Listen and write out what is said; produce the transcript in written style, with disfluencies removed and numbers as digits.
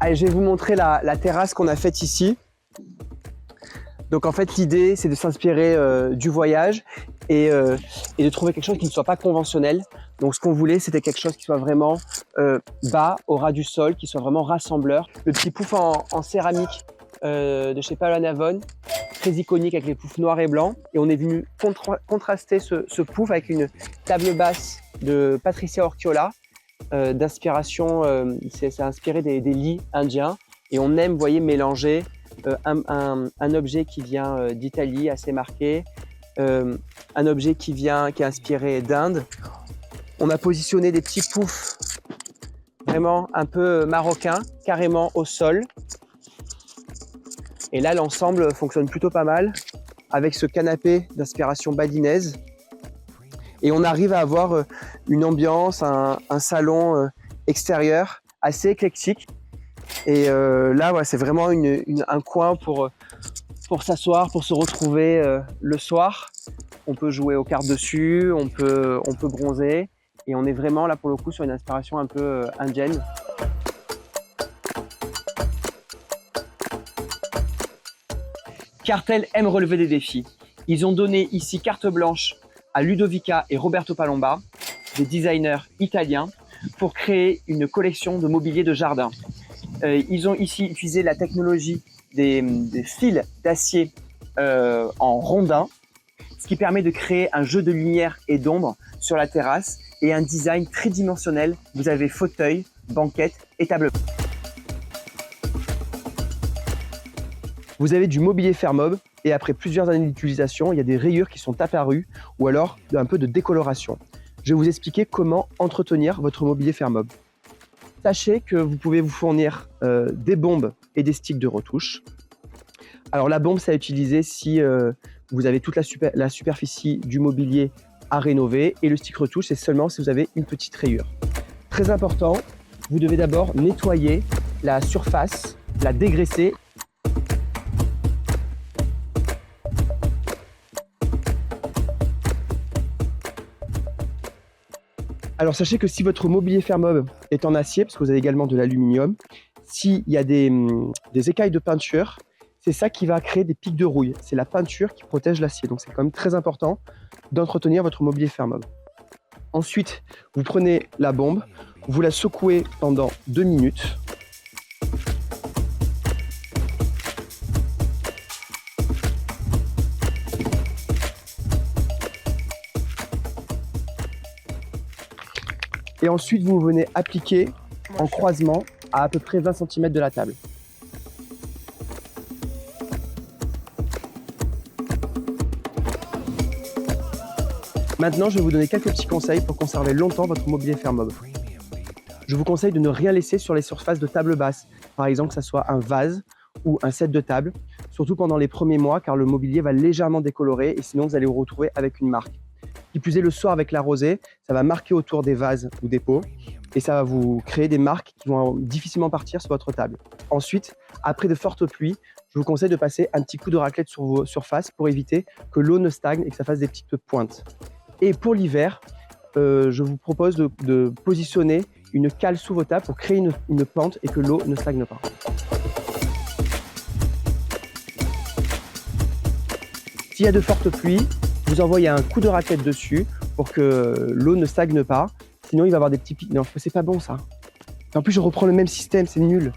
Allez, je vais vous montrer la terrasse qu'on a faite ici. Donc en fait, l'idée, c'est de s'inspirer du voyage et de trouver quelque chose qui ne soit pas conventionnel. Donc ce qu'on voulait, c'était quelque chose qui soit vraiment bas, au ras du sol, qui soit vraiment rassembleur. Le petit pouf en céramique de chez Paolo Navone, très iconique avec les poufs noirs et blancs. Et on est venu contraster ce pouf avec une table basse de Patricia Orchiola, d'inspiration, c'est inspiré des lits indiens. Et on aime, vous voyez, mélanger un objet qui vient d'Italie, assez marqué, un objet qui est inspiré d'Inde. On a positionné des petits poufs vraiment un peu marocains, carrément au sol. Et là, l'ensemble fonctionne plutôt pas mal avec ce canapé d'inspiration badinaise. Et on arrive à avoir une ambiance, un salon extérieur assez éclectique. Et là, ouais, c'est vraiment un coin pour s'asseoir, pour se retrouver le soir. On peut jouer aux cartes dessus, on peut bronzer. Et on est vraiment là pour le coup sur une inspiration un peu indienne. Cartel aime relever des défis. Ils ont donné ici carte blanche à Ludovica et Roberto Palomba, des designers italiens, pour créer une collection de mobilier de jardin. Ils ont ici utilisé la technologie des fils d'acier en rondins, ce qui permet de créer un jeu de lumière et d'ombre sur la terrasse et un design tridimensionnel. Vous avez fauteuil, banquette et table. Vous avez du mobilier Fermob et après plusieurs années d'utilisation, il y a des rayures qui sont apparues ou alors un peu de décoloration. Je vais vous expliquer comment entretenir votre mobilier Fermob. Sachez que vous pouvez vous fournir des bombes et des sticks de retouche. Alors la bombe, c'est à utiliser si vous avez toute la superficie du mobilier à rénover et le stick retouche, c'est seulement si vous avez une petite rayure. Très important, vous devez d'abord nettoyer la surface, la dégraisser. Alors sachez que si votre mobilier Fermob est en acier, parce que vous avez également de l'aluminium, s'il y a des écailles de peinture, c'est ça qui va créer des pics de rouille. C'est la peinture qui protège l'acier. Donc c'est quand même très important d'entretenir votre mobilier Fermob. Ensuite, vous prenez la bombe, vous la secouez pendant 2 minutes. Et ensuite, vous venez appliquer en croisement à peu près 20 cm de la table. Maintenant, je vais vous donner quelques petits conseils pour conserver longtemps votre mobilier Fermob. Je vous conseille de ne rien laisser sur les surfaces de table basse. Par exemple, que ce soit un vase ou un set de table, surtout pendant les premiers mois, car le mobilier va légèrement décolorer et sinon vous allez vous retrouver avec une marque. Qui plus est, le soir avec la rosée, ça va marquer autour des vases ou des pots et ça va vous créer des marques qui vont difficilement partir sur votre table. Ensuite, après de fortes pluies, je vous conseille de passer un petit coup de raclette sur vos surfaces pour éviter que l'eau ne stagne et que ça fasse des petites pointes. Et pour l'hiver, je vous propose de positionner une cale sous vos tables pour créer une pente et que l'eau ne stagne pas. S'il y a de fortes pluies, vous envoyez un coup de raclette dessus pour que l'eau ne stagne pas. Sinon, il va y avoir des petits pics. Non, c'est pas bon ça. En plus, je reprends le même système, c'est nul.